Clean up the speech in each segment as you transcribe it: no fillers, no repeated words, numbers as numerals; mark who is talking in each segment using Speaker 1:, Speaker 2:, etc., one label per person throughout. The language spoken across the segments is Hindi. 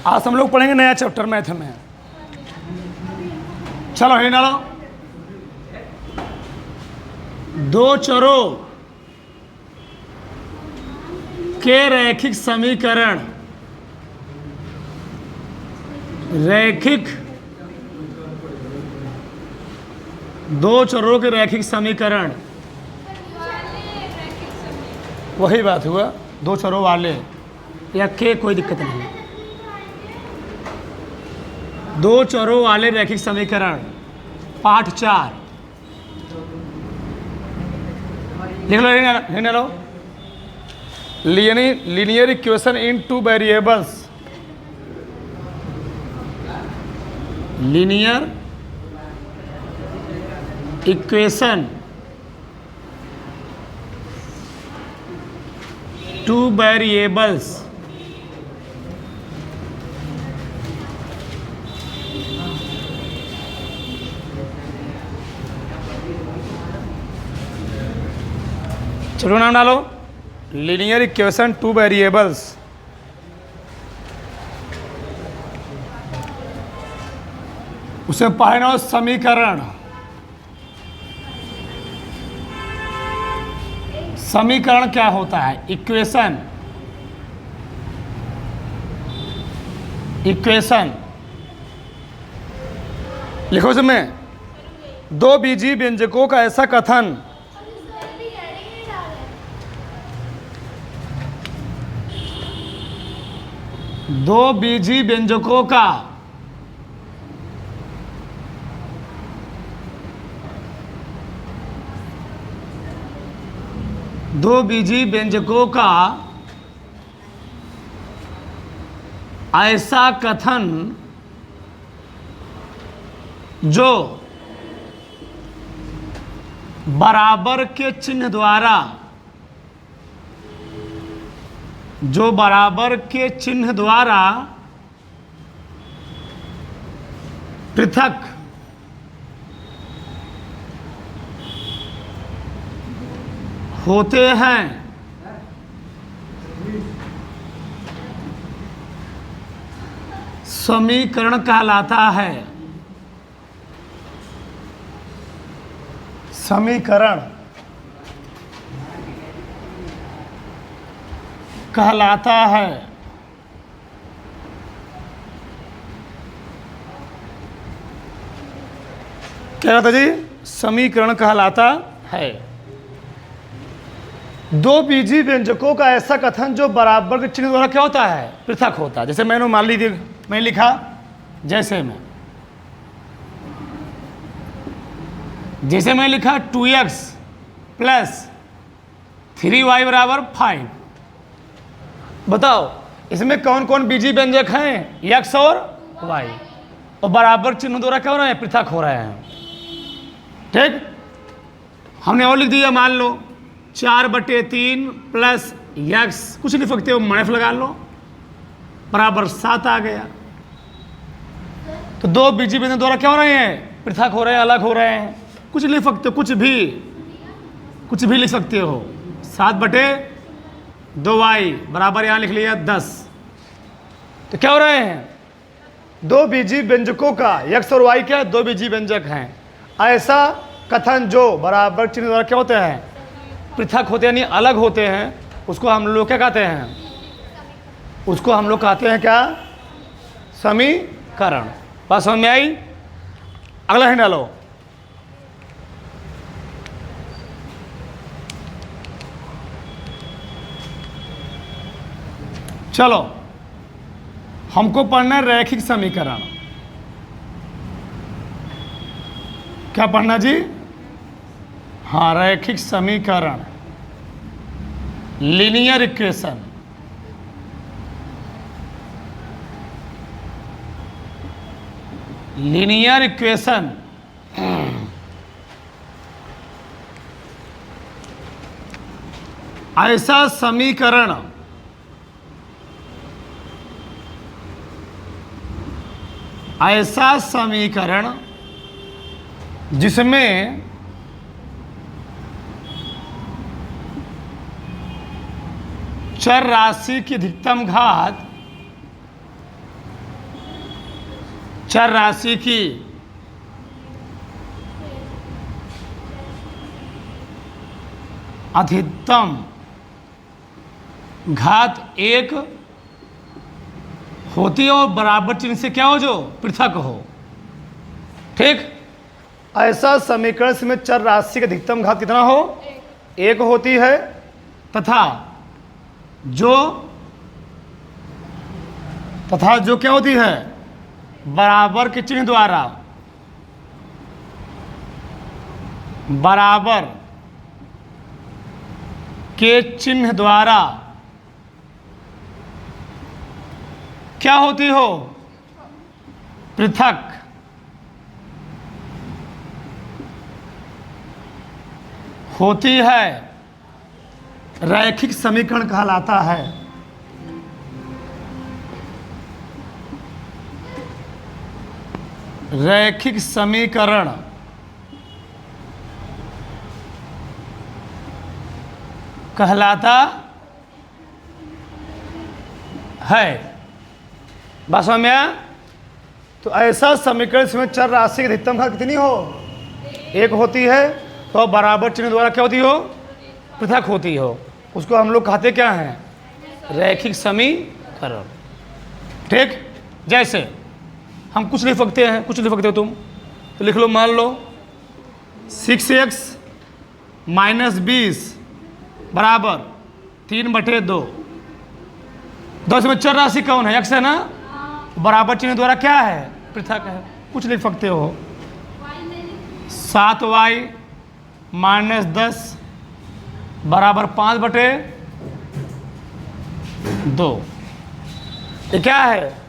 Speaker 1: आज हम लोग पढ़ेंगे नया चैप्टर मैथ में। चलो हे डालो। दो चरों के रैखिक समीकरण, दो चरों के रैखिक समीकरण, वही बात हुआ, दो चरों वाले या के, कोई दिक्कत नहीं। दो चरों वाले रैखिक समीकरण, पाठ 4 लिख लो, लिखने लो। Linear equation in two variables, linear equation two variables, चलो नाम डालो। लीनियर इक्वेशन टू वेरिएबल्स, उसे पढ़ना समीकरण। समीकरण क्या होता है? इक्वेशन, इक्वेशन लिखो इसमें। दो बीजीय व्यंजकों का ऐसा कथन दो बीजीय व्यंजकों का दो बीजीय व्यंजकों का ऐसा कथन जो बराबर के चिन्ह द्वारा, जो बराबर के चिन्ह द्वारा पृथक होते हैं, समीकरण कहलाता है। समीकरण कहलाता है। क्या कहता जी? समीकरण कहलाता है। दो बीजीय व्यंजकों का ऐसा कथन जो बराबर के चिन्ह द्वारा क्या होता है? पृथक होता है। जैसे मैंने मान लीजिए मैं लिखा, जैसे मैं लिखा 2x प्लस 3y बराबर 5। बताओ इसमें कौन कौन बीजीय व्यंजक हैं? x और y, और बराबर चिन्ह द्वारा क्या हो रहे हैं? पृथक हो रहे हैं। ठीक, हमने और लिख दिया, मान लो 4/3 प्लस x, कुछ लिख सकते हो, माइनस लगा लो, बराबर 7 आ गया। तो दो बीजीय व्यंजक द्वारा क्या हो रहे हैं? पृथक हो रहे हैं, अलग हो रहे हैं। कुछ लिख सकते हो, कुछ भी लिख सकते हो। 7/2y बराबर यहाँ लिख लिया 10। तो क्या हो रहे हैं? दो बीजीय व्यंजकों का, x और y क्या, दो बीजीय व्यंजक हैं। ऐसा कथन जो बराबर चिन्ह द्वारा क्या होते हैं? पृथक होते हैं, यानी अलग होते हैं, उसको हम लोग क्या कहते हैं? उसको हम लोग कहते हैं क्या? समीकरण। बात समझ में आई? अगला है डालो। चलो हमको पढ़ना है रैखिक समीकरण। क्या पढ़ना जी? हाँ, रैखिक समीकरण, लीनियर इक्वेशन। लीनियर इक्वेशन ऐसा समीकरण जिसमें चर राशि की अधिकतम घात चर राशि की अधिकतम घात 1 होती है और बराबर चिन्ह से क्या हो, जो पृथक हो। ठीक, ऐसा समीकरण में चर राशि की अधिकतम घात कितना हो, 1 होती है, तथा जो क्या होती है, बराबर के चिन्ह द्वारा, बराबर के चिन्ह द्वारा क्या होती हो, पृथक। होती है, रैखिक समीकरण कहलाता है। रैखिक समीकरण कहलाता है। बात समझ में आया? तो ऐसा समीकरण में चर राशि की अधिकतम घात कितनी हो, 1 होती है, तो बराबर चिन्ह द्वारा क्या होती हो, पृथक होती हो। उसको हम लोग कहते क्या हैं, रैखिक समीकरण। ठीक, जैसे हम कुछ लिख सकते हैं, कुछ लिख सकते हो तुम, तो लिख लो, मान लो 6x - 20 बराबर 3/2। 2 इसमें चर राशि कौन है, x है ना, बराबर चिन्ह द्वारा क्या है, पृथक है। कुछ लिख सकते हो, 7y - 10 बराबर 5/2। ये क्या है,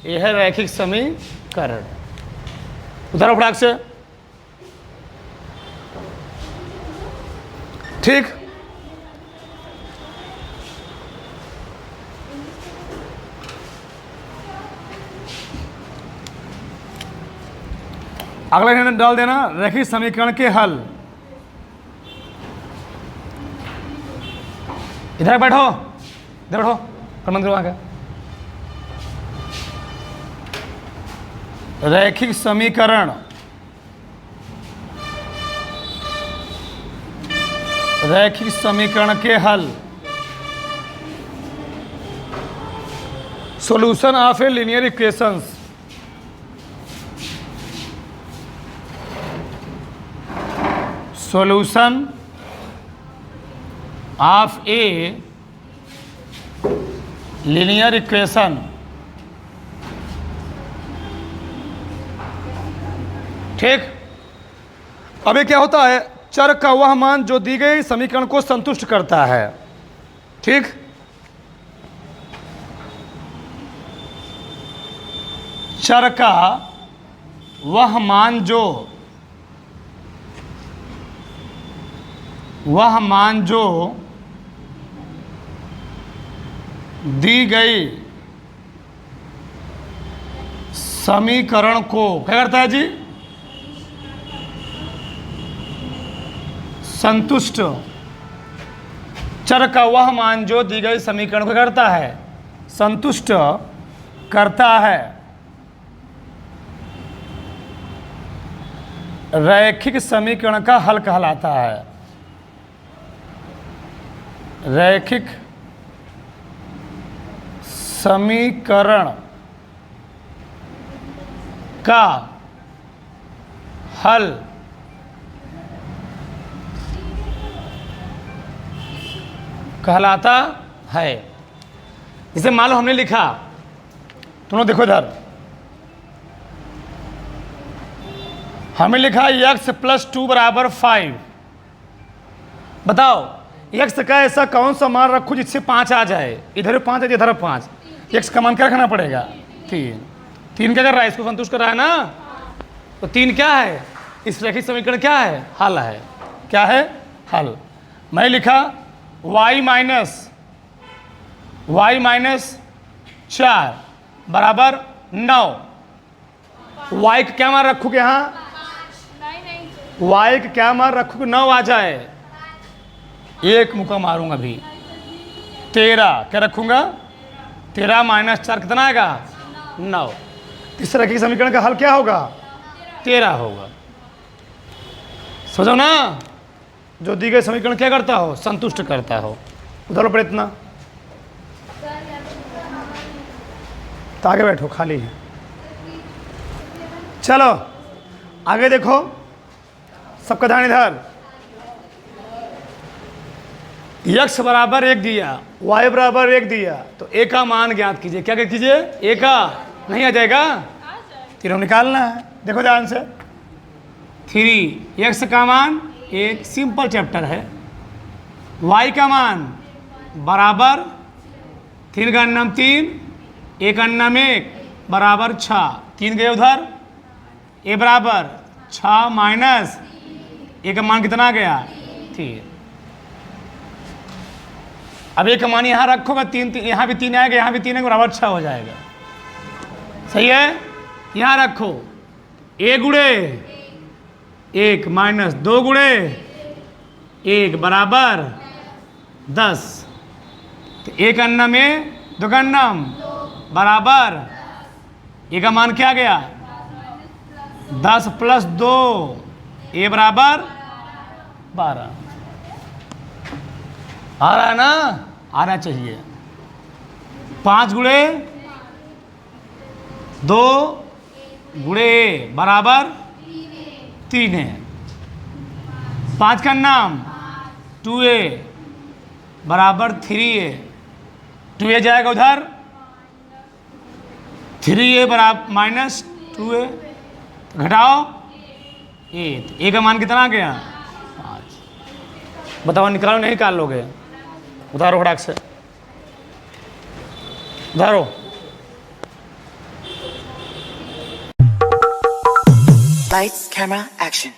Speaker 1: यह है रैखिक समीकरण। उधर फटाक से। ठीक, अगला लाइन डाल देना, रैखिक समीकरण के हल। इधर बैठो, इधर बैठो, कमेंट करो आगे। रैखिक समीकरण, रैखिक समीकरण के हल। Solution of a linear equations. Solution of a linear equation. ठीक, अब ये क्या होता है, चर का वह मान जो दी गई समीकरण को संतुष्ट करता है। ठीक, चर का वह मान जो दी गई समीकरण को क्या करता है जी, संतुष्ट। चर का वह मान जो दी गई समीकरण को करता है, संतुष्ट करता है। रैखिक समीकरण का हल कहलाता है। रैखिक समीकरण का हल कहलाता है। जैसे मान लो हमने लिखा, तुम लोग देखो इधर, हमें लिखा x + 2 = 5। बताओ x का ऐसा कौन सा मान रखूं जिससे 5 आ जाए, इधर 5 है, इधर 5। x का मान क्या रखना पड़ेगा, 3। 3 क्या कर रहा है, इसको संतुष्ट कर रहा है ना, तो 3 क्या है, इस रैखिक समीकरण क्या है, हल है। क्या है, हल। मैं लिखा y - 4 बराबर 9। y का क्या मान रखूँ यहाँ, y का क्या मान रखूँ 9 आ जाए, एक मुक्का मारूंगा अभी। 13 क्या रखूंगा, 13 - 4 कितना आएगा, 9। इस तरह के समीकरण का हल क्या होगा? 13 होगा। समझो ना, जो दी गए समीकरण क्या करता हो? संतुष्ट करता हो। उधर पर इतना तो आगे बैठो, खाली है। चलो आगे देखो, सबका ध्यान इधर। x बराबर 1 दिया, y बराबर 1 दिया, तो a का मान ज्ञात कीजिए। क्या कीजिए? a का नहीं आ जाएगा, तीनों निकालना है। देखो ध्यान से, 3 x का मान 1, सिंपल चैप्टर है। y का मान बराबर 3 का अन्नम 3, 1 अन्नम 1 बराबर 6, 3 गए उधर, a बराबर 6 माइनस a का मान कितना गया? 3। अब एक मान यहाँ रखोगे, 3 यहाँ भी 3 आएगा, यहाँ भी 3 आएगा, बराबर 6 हो जाएगा। सही है? यहाँ रखो, a गुणे 1 माइनस 2 गुणे 1 बराबर 10। तो 1 अन्नम में 2 का अन्नम बराबर a का मान क्या गया? 10 प्लस 2, a बराबर 12। आ रहा है ना? आना चाहिए। 5 गुणे 2 गुणे बराबर 3 है। 5 का नाम 2a बराबर 3a, 2a जाएगा उधर, 3a बराबर माइनस 2a, घटाओ a, तो a का मान कितना गया? 5। बताओ निकालो, नहीं निकाल लोगे? उधारो फटाक से, उधारो।
Speaker 2: Lights, camera, action.